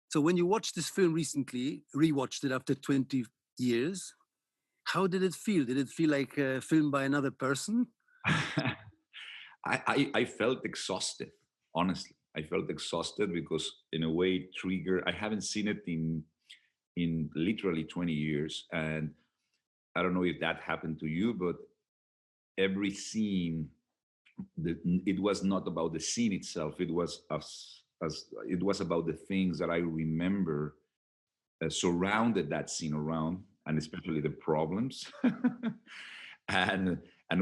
So when you watched this film recently, rewatched it after 20 years, how did it feel? Did it feel like a film by another person? I felt exhausted, honestly. I felt exhausted because, in a way, Trigger, I haven't seen it in literally 20 years. And I don't know if that happened to you, but every scene, it was not about the scene itself. It was as it was about the things that I remember surrounded that scene around, and especially the problems and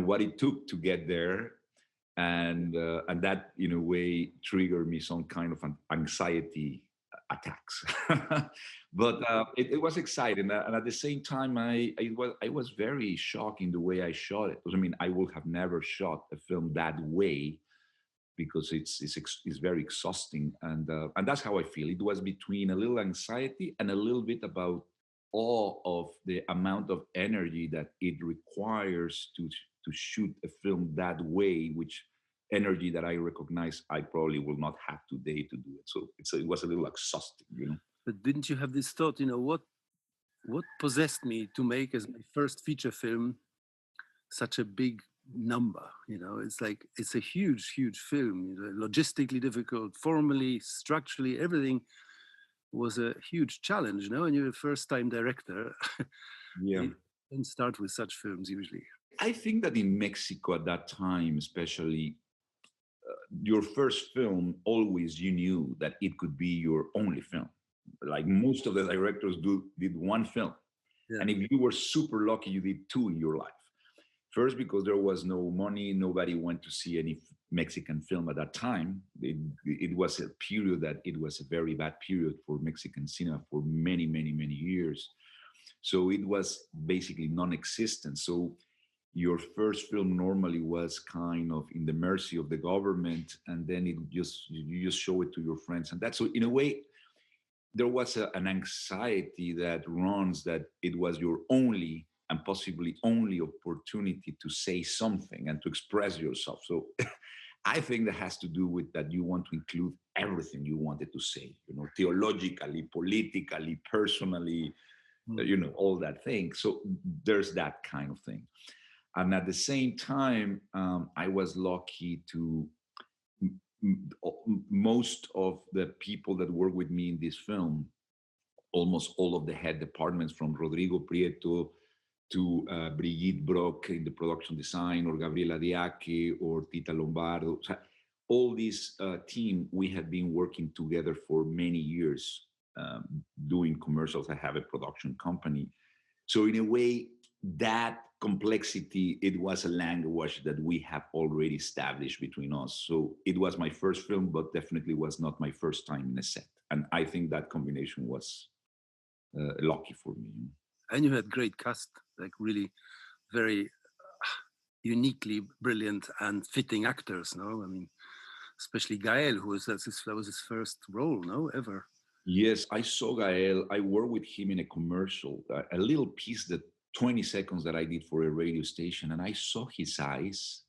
what it took to get there, and that in a way triggered me some kind of an anxiety attacks. But it was exciting, and at the same time, I was very shocked in the way I shot it. I mean, I would have never shot a film that way because it's very exhausting, and that's how I feel. It was between a little anxiety and a little bit about all of the amount of energy that it requires to shoot a film that way, which energy that I recognize I probably will not have today to do it. So it was a little exhausting, you know. But didn't you have this thought, what possessed me to make as my first feature film such a big number? It's like, it's a huge, huge film, logistically difficult, formally, structurally, everything was a huge challenge, and you're a first time director. Yeah. You don't start with such films usually. I think that in Mexico at that time, especially, your first film, always you knew that it could be your only film. Like most of the directors did one film. Yeah. And if you were super lucky, you did two in your life. First, because there was no money, nobody went to see any Mexican film at that time. It was a period that it was a very bad period for Mexican cinema for many, many, many years. So it was basically non-existent. So your first film normally was kind of in the mercy of the government, and then you just show it to your friends, and that. So in a way, there was an anxiety that runs that it was your only and possibly only opportunity to say something and to express yourself. So I think that has to do with that you want to include everything you wanted to say, theologically, politically, personally, all that thing. So there's that kind of thing. And at the same time, I was lucky to most of the people that work with me in this film, almost all of the head departments, from Rodrigo Prieto to Brigitte Brock in the production design, or Gabriela Diache, or Tita Lombardo. All this team, we have been working together for many years, doing commercials. I have a production company. So in a way, that complexity, it was a language that we have already established between us. So it was my first film, but definitely was not my first time in a set. And I think that combination was lucky for me. And you had great cast, like really very uniquely brilliant and fitting actors, no? I mean, especially Gael, that was his first role, no, ever. Yes, I saw Gael. I worked with him in a commercial, a little piece, that 20 seconds that I did for a radio station, and I saw his eyes.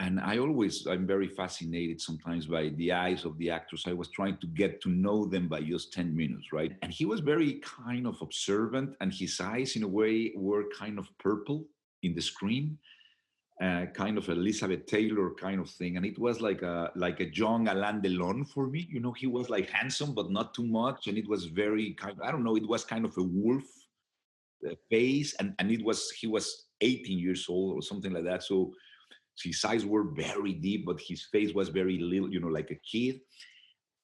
And I'm very fascinated sometimes by the eyes of the actors. I was trying to get to know them by just 10 minutes, right? And he was very kind of observant, and his eyes, in a way, were kind of purple in the screen. Kind of Elizabeth Taylor kind of thing, and it was like a young Alain Delon for me. He was like handsome but not too much, and it was very kind. I don't know. It was kind of a wolf face, and he was 18 years old or something like that. So his eyes were very deep, but his face was very little, like a kid.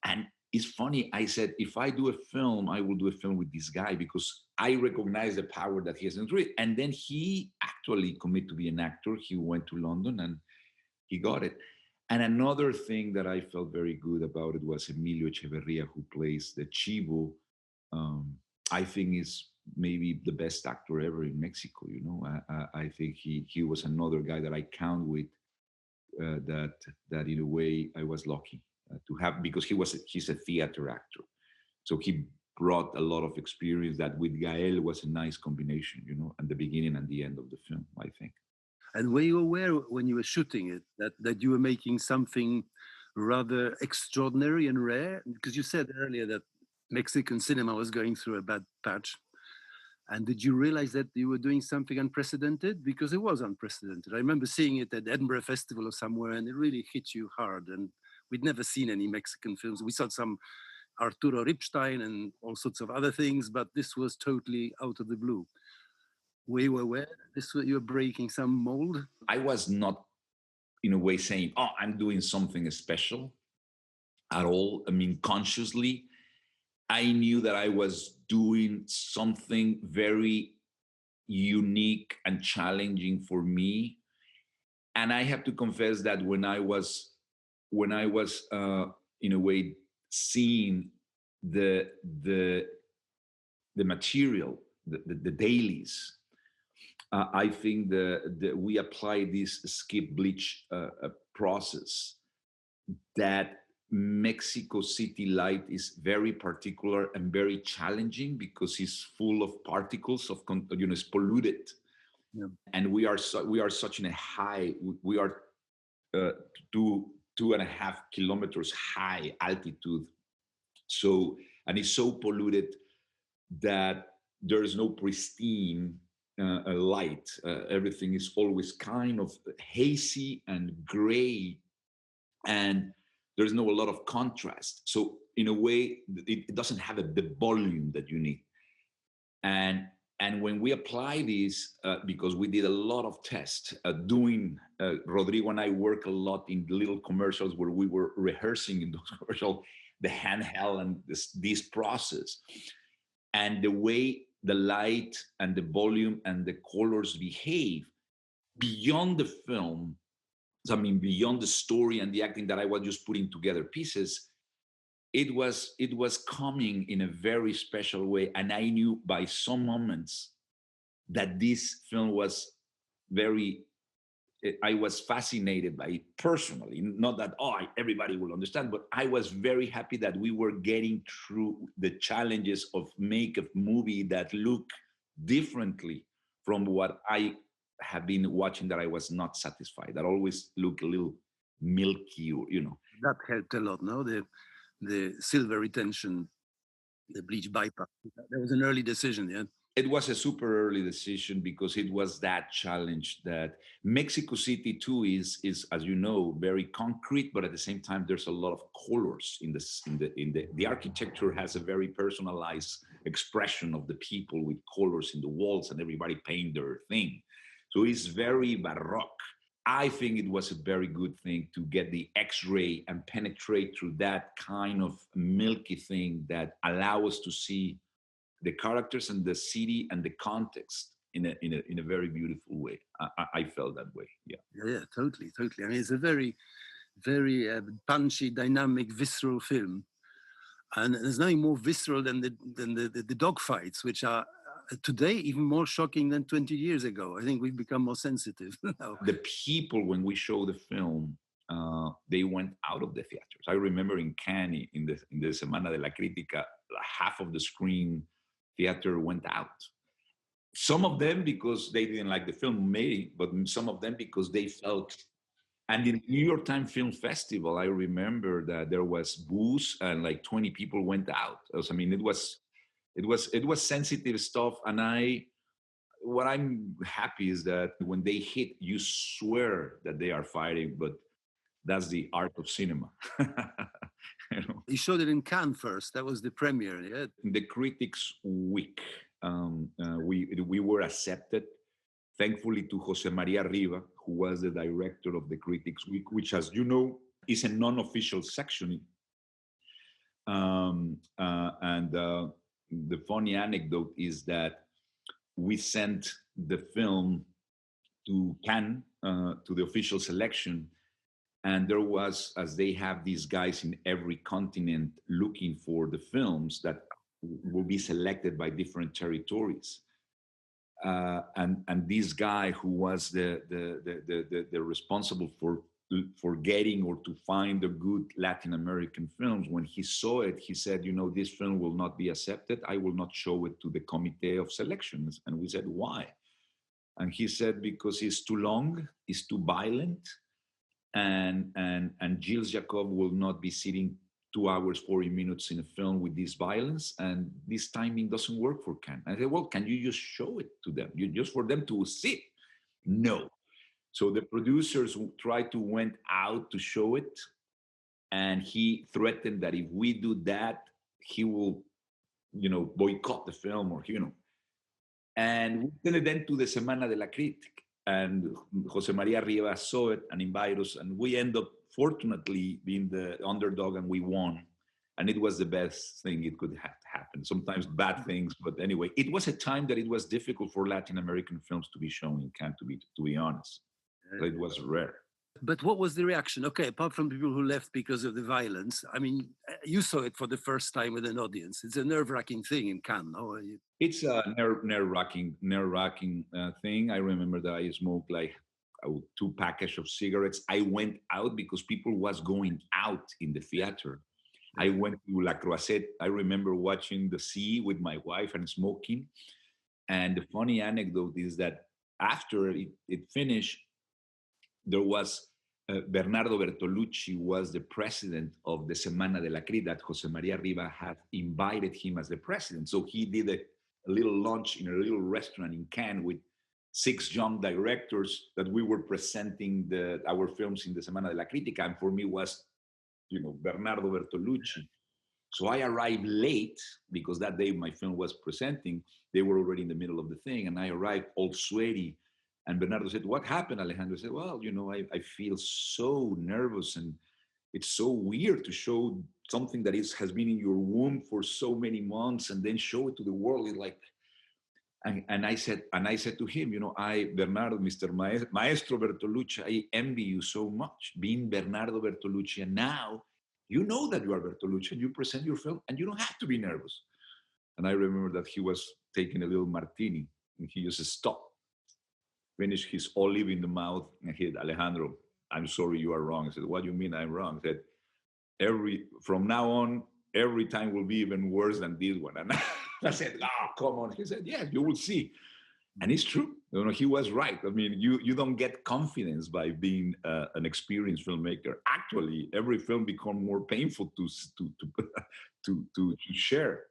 And it's funny, I said, if I do a film, I will do a film with this guy because I recognize the power that he has in it. And then he actually committed to be an actor. He went to London and he got it. And another thing that I felt very good about it was Emilio Echeverria, who plays the Chivo. I think is maybe the best actor ever in Mexico. I think he was another guy that I count with, that in a way I was lucky to have, because he's a theater actor. So he brought a lot of experience that with Gael was a nice combination, at the beginning and the end of the film, I think. And were you aware when you were shooting it that you were making something rather extraordinary and rare? Because you said earlier that Mexican cinema was going through a bad patch. And did you realize that you were doing something unprecedented? Because it was unprecedented. I remember seeing it at Edinburgh Festival or somewhere, and it really hit you hard. And we'd never seen any Mexican films. We saw some Arturo Ripstein and all sorts of other things, but this was totally out of the blue. Were you aware you were breaking some mold? I was not, in a way, saying, "Oh, I'm doing something special," at all. I mean, consciously, I knew that I was doing something very unique and challenging for me. And I have to confess that when I was in a way seeing the material, the dailies, I think we apply this skip bleach process that Mexico City light is very particular and very challenging because it's full of particles of, it's polluted. Yeah. And we are such in a high, we are 2.5 kilometers high altitude. So, and it's so polluted that there's no pristine light. Everything is always kind of hazy and gray, and there's no a lot of contrast. So in a way, it doesn't have the volume that you need. And when we apply this, because we did a lot of tests, Rodrigo and I work a lot in little commercials where we were rehearsing in those commercials, the handheld and this process. And the way the light and the volume and the colors behave beyond the film, I mean, beyond the story and the acting that I was just putting together pieces, it was coming in a very special way. And I knew by some moments that this film was I was fascinated by it personally. Not that, everybody will understand, but I was very happy that we were getting through the challenges of make a movie that look differently from what I have been watching, that I was not satisfied, that always look a little milky, or, That helped a lot, no? The silver retention, the bleach bypass. That was an early decision, yeah? It was a super early decision because it was that challenge that Mexico City too is, as you know, very concrete, but at the same time, there's a lot of colors in the architecture has a very personalized expression of the people with colors in the walls, and everybody paint their thing. So it's very baroque. I think it was a very good thing to get the X-ray and penetrate through that kind of milky thing that allow us to see the characters and the city and the context in a very beautiful way. I felt that way. Yeah, totally. I mean, it's a very, very punchy, dynamic, visceral film, and there's nothing more visceral than the dogfights, which are today even more shocking than 20 years ago. I think we've become more sensitive now. The people, when we show the film, they went out of the theaters. I remember in Cannes, in the Semana de la Crítica, half of the screen theater went out. Some of them because they didn't like the film, maybe, but some of them because they felt. And in New York Times Film Festival, I remember that there was booze and like 20 people went out. I mean, it was sensitive stuff. And what I'm happy is that when they hit, you swear that they are fighting, but that's the art of cinema. You showed it in Cannes first. That was the premiere, yeah? The Critics Week, we were accepted, thankfully, to Jose Maria Riva, who was the director of the Critics Week, which, as you know, is a non-official section. And the funny anecdote is that we sent the film to Cannes, to the official selection. And there was, as they have these guys in every continent looking for the films that will be selected by different territories. And this guy who was the responsible for getting or to find the good Latin American films, when he saw it, he said, this film will not be accepted. I will not show it to the committee of selections. And we said, why? And he said, because it's too long, it's too violent, and Gilles Jacob will not be sitting 2 hours, 40 minutes in a film with this violence, and this timing doesn't work for Cannes. I said, well, can you just show it to them? Just for them to see? No. So the producers tried to went out to show it, and he threatened that if we do that, he will, boycott the film, or. And we sent it then to the Semana de la Crítica, and Jose Maria Rivas saw it and invited us, and we end up, fortunately, being the underdog, and we won. And it was the best thing it could have happened. Sometimes bad things, but anyway, it was a time that it was difficult for Latin American films to be shown in Cannes, to be honest. It was rare. But what was the reaction? Okay, apart from people who left because of the violence, I mean, you saw it for the first time with an audience. It's a nerve-wracking thing in Cannes, no? It's a nerve-wracking thing. I remember that I smoked like 2 packages of cigarettes. I went out because people was going out in the theater. I went to La Croisette. I remember watching the sea with my wife and smoking. And the funny anecdote is that after it finished, there was Bernardo Bertolucci was the president of the Semana de la Crítica, that Jose Maria Riva had invited him as the president. So he did a little lunch in a little restaurant in Cannes with 6 young directors that we were presenting our films in the Semana de la Crítica. And for me was, Bernardo Bertolucci. So I arrived late because that day my film was presenting. They were already in the middle of the thing. And I arrived all sweaty. And Bernardo said, what happened, Alejandro? I said, well, I feel so nervous, and it's so weird to show something that has been in your womb for so many months and then show it to the world. It's like, and I said to him, Bernardo, Mr. Maestro Bertolucci, I envy you so much being Bernardo Bertolucci. And now you know that you are Bertolucci and you present your film and you don't have to be nervous. And I remember that he was taking a little martini and he just stopped, finished his olive in the mouth, and he said, Alejandro, I'm sorry, you are wrong. I said, what do you mean I'm wrong? He said, from now on, every time will be even worse than this one. And I said, oh, come on. He said, yes, you will see. And it's true. He was right. I mean, you don't get confidence by being an experienced filmmaker. Actually, every film becomes more painful to share.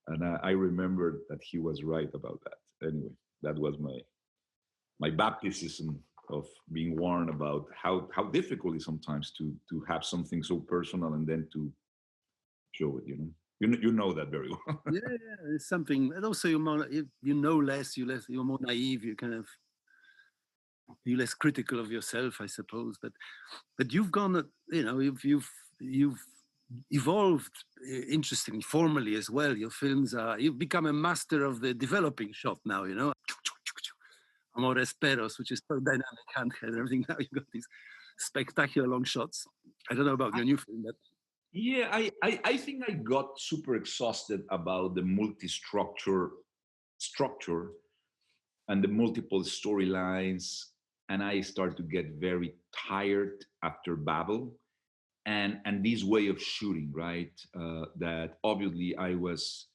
And I remember that he was right about that. Anyway, that was my baptism of being warned about how difficult it is sometimes to have something so personal and then to show it. You know that very well. Yeah, it's something. And also, you're less. You're more naive. You're less critical of yourself, I suppose. But you've gone. You've evolved interestingly, formally as well. Your films you've become a master of the developing shot now. Amores Perros, which is so dynamic handheld and everything. Now you've got these spectacular long shots. I don't know about your new film, but yeah, I think I got super exhausted about the structure and the multiple storylines, and I started to get very tired after Babel and this way of shooting, right? That obviously I was.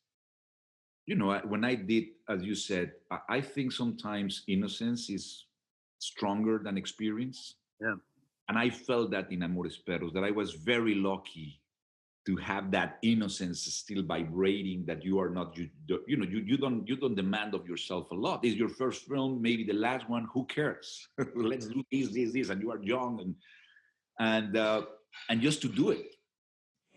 When I did, as you said, I think sometimes innocence is stronger than experience. Yeah. And I felt that in Amores Perros, that I was very lucky to have that innocence still vibrating, that you are not, you don't demand of yourself a lot. This is your first film, maybe the last one, who cares? Let's do this, and you are young. And just to do it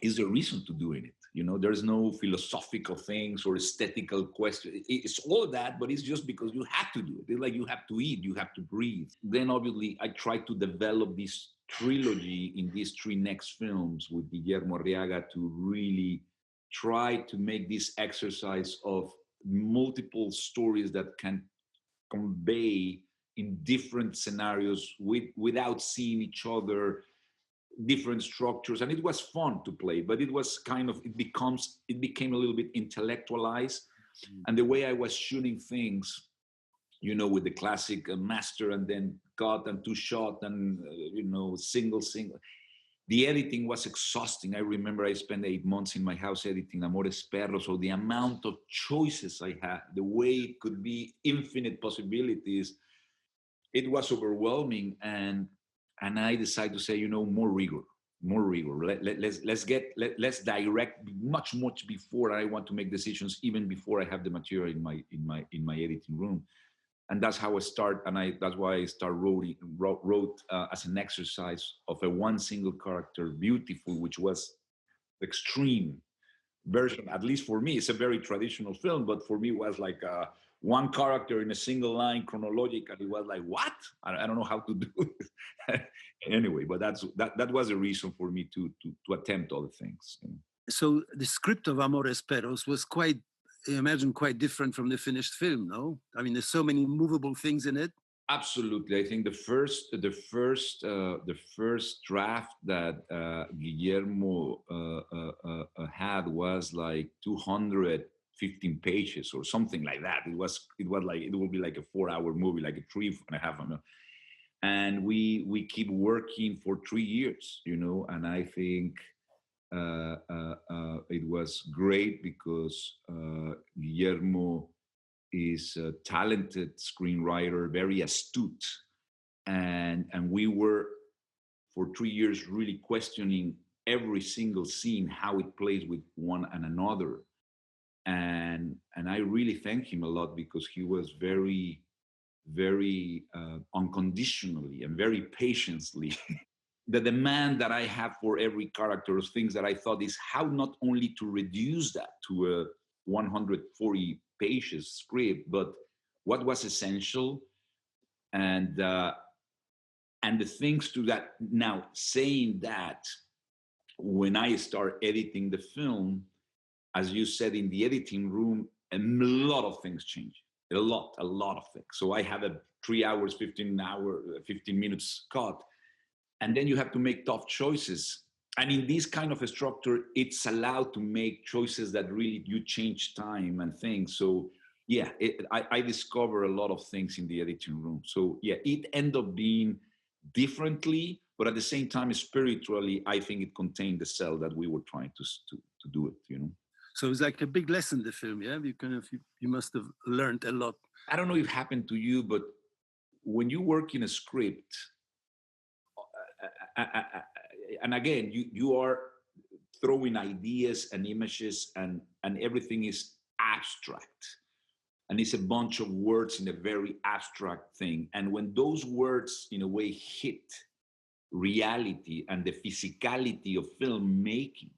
is the reason to doing it. There's no philosophical things or aesthetical question. It's all that, but it's just because you have to do it. It's like you have to eat, you have to breathe. Then obviously I tried to develop this trilogy in these 3 next films with Guillermo Arriaga to really try to make this exercise of multiple stories that can convey in different scenarios without seeing each other, different structures, and it was fun to play, but it was it became a little bit intellectualized. And the way I was shooting things, with the classic master and then cut and 2 shot and single, the editing was exhausting. I remember I spent 8 months in my house editing Amores Perros, so the amount of choices I had, the way it could be infinite possibilities, it was overwhelming. And I decided to say, more rigor. more rigor. Let's direct much before I want to make decisions, even before I have the material in my editing room. And that's how I start. And that's why I wrote as an exercise of a one single character, Beautiful, which was extreme version. At least for me, it's a very traditional film, but for me, it was like one character in a single line chronologically. It was like, what? I don't know how to do it. Anyway, but that was a reason for me to attempt other things. So the script of Amores Perros was quite, I imagine, quite different from the finished film, no? I mean, there's so many movable things in it. Absolutely, I think the first draft that Guillermo had was like 215 pages or something like that. It will be like a 4-hour movie, like a 3.5 hour. And we keep working for 3 years, and I think it was great because Guillermo is a talented screenwriter, very astute, and we were for 3 years really questioning every single scene, how it plays with one and another, and I really thank him a lot because he was very unconditionally and very patiently. The demand that I have for every character, of things that I thought is how not only to reduce that to a 140 pages script, but what was essential, and the things to that. Now, saying that, when I start editing the film, as you said, in the editing room, a lot of things change. A lot of things. So I have a 3 hours, 15 minutes cut, and then you have to make tough choices. And in this kind of a structure, it's allowed to make choices that really you change time and things. So yeah, I discover a lot of things in the editing room. So yeah, it ended up being differently, but at the same time, spiritually, I think it contained the cell that we were trying to do it. So it's like a big lesson, the film, yeah? You must have learned a lot. I don't know if it happened to you, but when you work in a script, and again, you are throwing ideas and images, and everything is abstract. And it's a bunch of words in a very abstract thing. And when those words, in a way, hit reality and the physicality of filmmaking,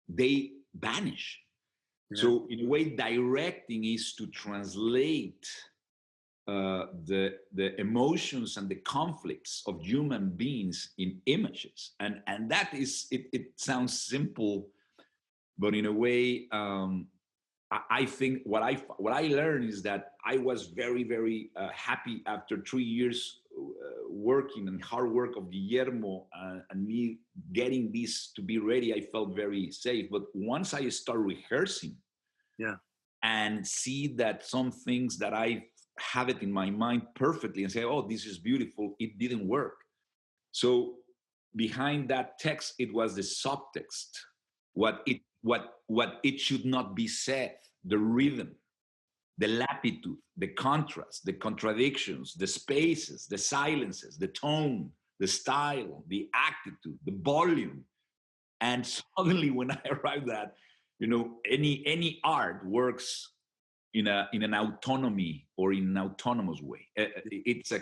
they vanish. Yeah. So in a way, directing is to translate the emotions and the conflicts of human beings in images, and that is it sounds simple, but in a way, I think what I learned is that I was very happy after 3 years working and hard work of Guillermo and me getting this to be ready. I felt very safe. But once I start rehearsing, yeah, and see that some things that I have it in my mind perfectly and say, oh, this is beautiful, it didn't work. So behind that text, it was the subtext, what it should not be said, the rhythm, the latitude, the contrast, the contradictions, the spaces, the silences, the tone, the style, the attitude, the volume. And suddenly when I arrived at, any art works in an autonomy or in an autonomous way. It's a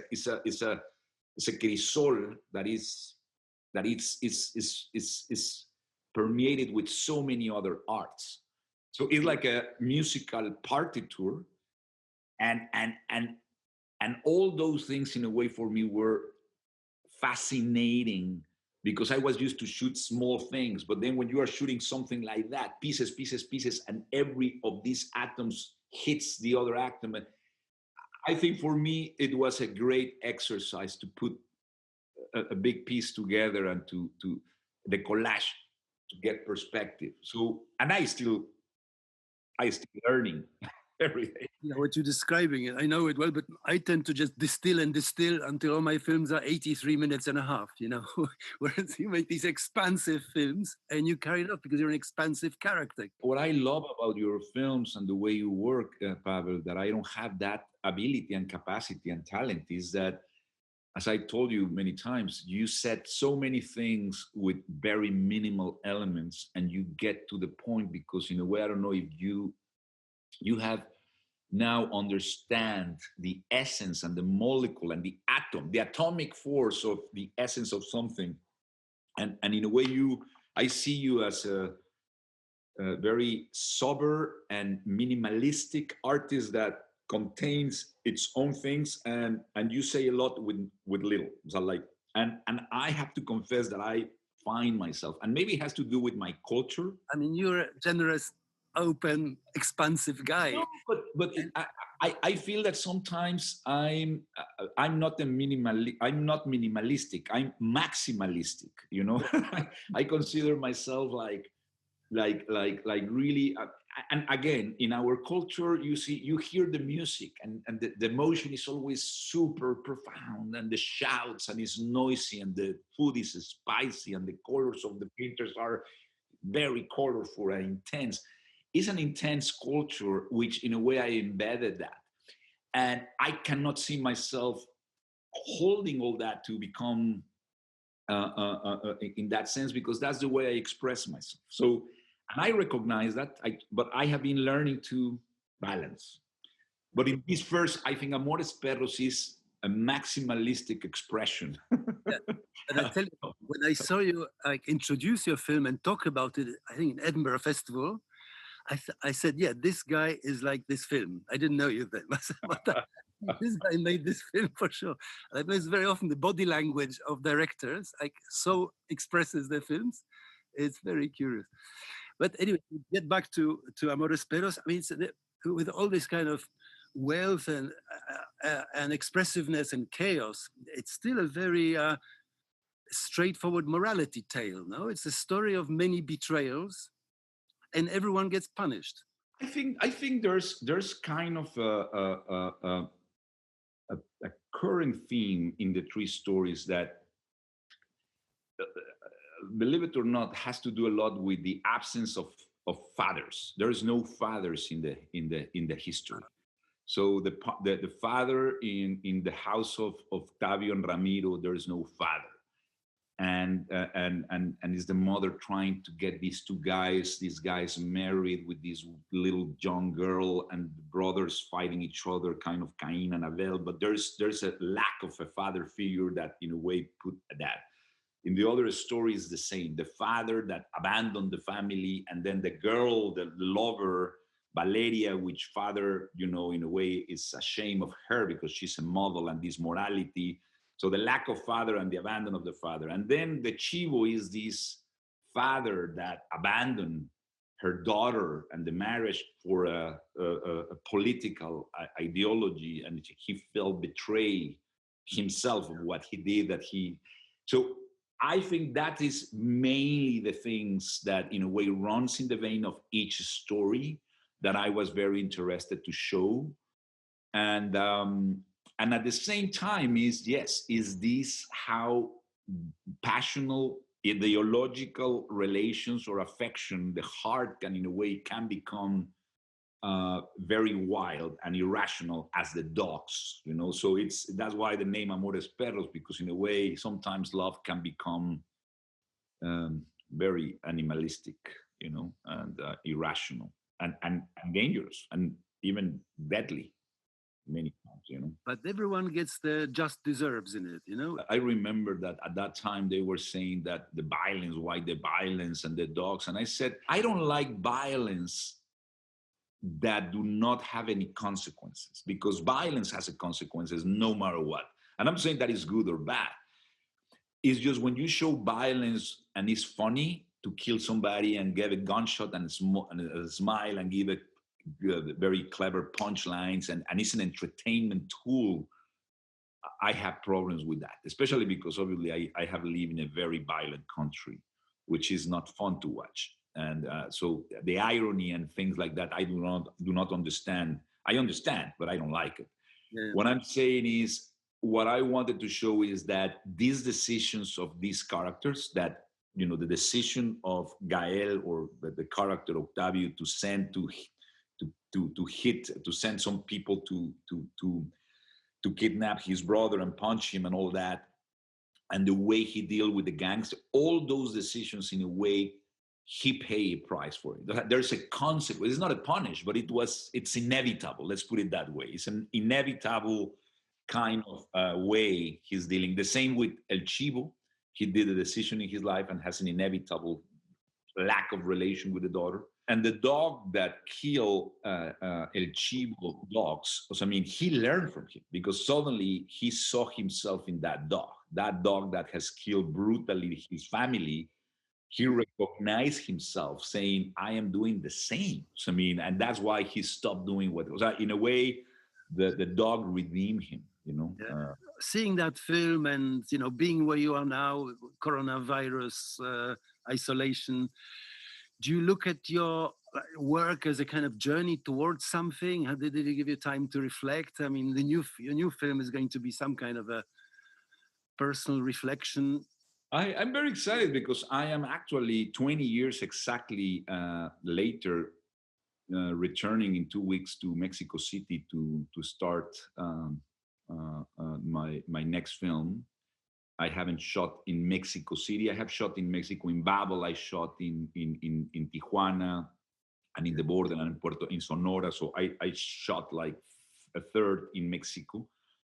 crisol that is permeated with so many other arts. So it's like a musical partiture, and all those things in a way for me were fascinating, because I was used to shoot small things, but then when you are shooting something like that, pieces, and every of these atoms hits the other atom. I think for me, it was a great exercise to put a big piece together and to the collage to get perspective. So, and I still learning every day. Yeah, what you're describing, I know it well, but I tend to just distill until all my films are 83 minutes and a half, whereas you make these expansive films and you carry it off because you're an expansive character. What I love about your films and the way you work, Paweł, that I don't have that ability and capacity and talent, is that as I told you many times, you said so many things with very minimal elements, and you get to the point because, in a way, I don't know if you have now understand the essence and the molecule and the atom, the atomic force of the essence of something, and in a way, I see you as a very sober and minimalistic artist that contains its own things, and you say a lot with little. So like, and I have to confess that I find myself, and maybe it has to do with my culture. I mean, you're a generous, open, expansive guy. No, but I feel that sometimes I'm not I'm not minimalistic. I'm maximalistic. You know, I consider myself like really. And again, in our culture, you hear the music, and the emotion is always super profound, and the shouts, and it's noisy, and the food is spicy, and the colors of the pictures are very colorful and intense. It's an intense culture, which in a way I embedded that. And I cannot see myself holding all that to become in that sense, because that's the way I express myself. So, and I recognize that, but I have been learning to balance. But in this first, I think Amores Perros is a maximalistic expression. Yeah. And I tell you, when I saw you like introduce your film and talk about it, I think in Edinburgh Festival, I said, yeah, this guy is like this film. I didn't know you then, but this guy made this film for sure. And I know it's very often the body language of directors, like so expresses their films. It's very curious. But anyway, get back to Amores Perros. I mean, with all this kind of wealth and expressiveness and chaos, it's still a very straightforward morality tale. No, it's a story of many betrayals, and everyone gets punished. I think there's kind of a current theme in the three stories that, believe it or not, has to do a lot with the absence of fathers. There's no fathers in the history. So the father in the house of Octavio and Ramiro, there's no father. And is the mother trying to get these guys married with this little young girl, and the brothers fighting each other, kind of Cain and Abel. But there's a lack of a father figure that, in a way, put that. In the other story is the same. The father that abandoned the family, and then the girl, the lover, Valeria, which father, in a way, is ashamed of her because she's a model, and this morality. So the lack of father and the abandon of the father. And then the Chivo is this father that abandoned her daughter and the marriage for a political ideology, and he felt betrayed himself of what he did. So I think that is mainly the things that, in a way, runs in the vein of each story that I was very interested to show. And at the same time is this how passional ideological relations or affection, the heart can, in a way, can become very wild and irrational as the dogs, So that's why the name Amores Perros, because in a way, sometimes love can become very animalistic, and irrational and dangerous and even deadly. Many times, But everyone gets the just deserves in it, I remember that at that time they were saying that why the violence and the dogs. And I said, I don't like violence that do not have any consequences, because violence has a consequences no matter what. And I'm saying that is good or bad. It's just when you show violence and it's funny to kill somebody and give a gunshot and a smile and give a very clever punchlines, and it's an entertainment tool. I have problems with that, especially because obviously I have lived in a very violent country, which is not fun to watch. And so the irony and things like that, I do not understand. I understand, but I don't like it. Yeah. What I'm saying is, what I wanted to show is that these decisions of these characters, that the decision of Gael, or the character Octavio, to send to send some people to to kidnap his brother and punch him and all that, and the way he deal with the gangs, all those decisions in a way he paid a price for it. There's a consequence. It's not a punish, but it's inevitable. Let's put it that way. It's an inevitable kind of way he's dealing. The same with El Chivo. He did a decision in his life and has an inevitable lack of relation with the daughter. And the dog that killed El Chivo dogs, I mean, he learned from him because suddenly he saw himself in that dog that has killed brutally his family. He recognized himself saying, I am doing the same. So, I mean, and that's why he stopped doing what it was. In a way, the dog redeemed him, you know. Yeah. Seeing that film and, you know, being where you are now, coronavirus, isolation, do you look at your work as a kind of journey towards something? How did it give you time to reflect? I mean, your new film is going to be some kind of a personal reflection. I'm very excited because I am actually 20 years exactly later returning in 2 weeks to Mexico City to start my next film. I haven't shot in Mexico City. I have shot in Mexico, in Babel. I shot in Tijuana and in the border and in Sonora. So I shot like a third in Mexico,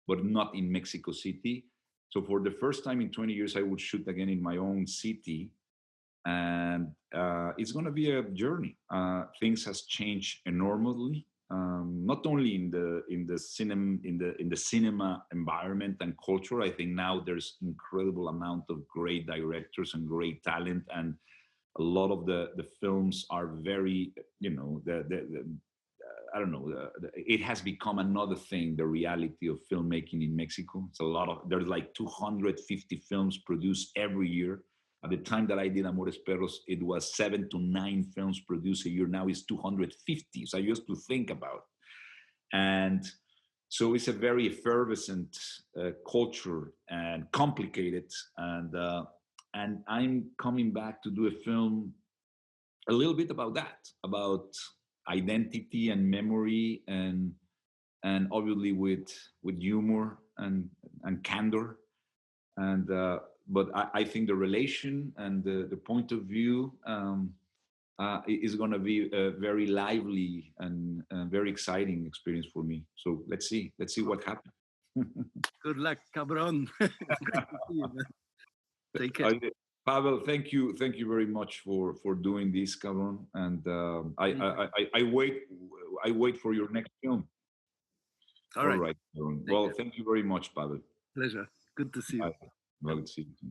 but not in Mexico City. So for the first time in 20 years, I would shoot again in my own city. And it's going to be a journey. Things has changed enormously. Not only in the cinema environment and culture. I think now there's incredible amount of great directors and great talent, and a lot of the films are very, you know, I don't know. It has become another thing. The reality of filmmaking in Mexico. It's a lot of. There's like 250 films produced every year. At the time that I did Amores Perros, it was 7 to 9 films produced a year. Now it's 250. So I used to think about. And so it's a very effervescent culture and complicated. And I'm coming back to do a film a little bit about that, about identity and memory, and obviously with humor and candor. And but I think the relation and the point of view is going to be a very lively and very exciting experience for me. So let's see what happens. Good luck, cabron. Take care. Paweł, thank you very much for doing this, cabron. And I wait for your next film. All right. Well, thank you very much, Paweł. Pleasure. Good to see you. Well, see you.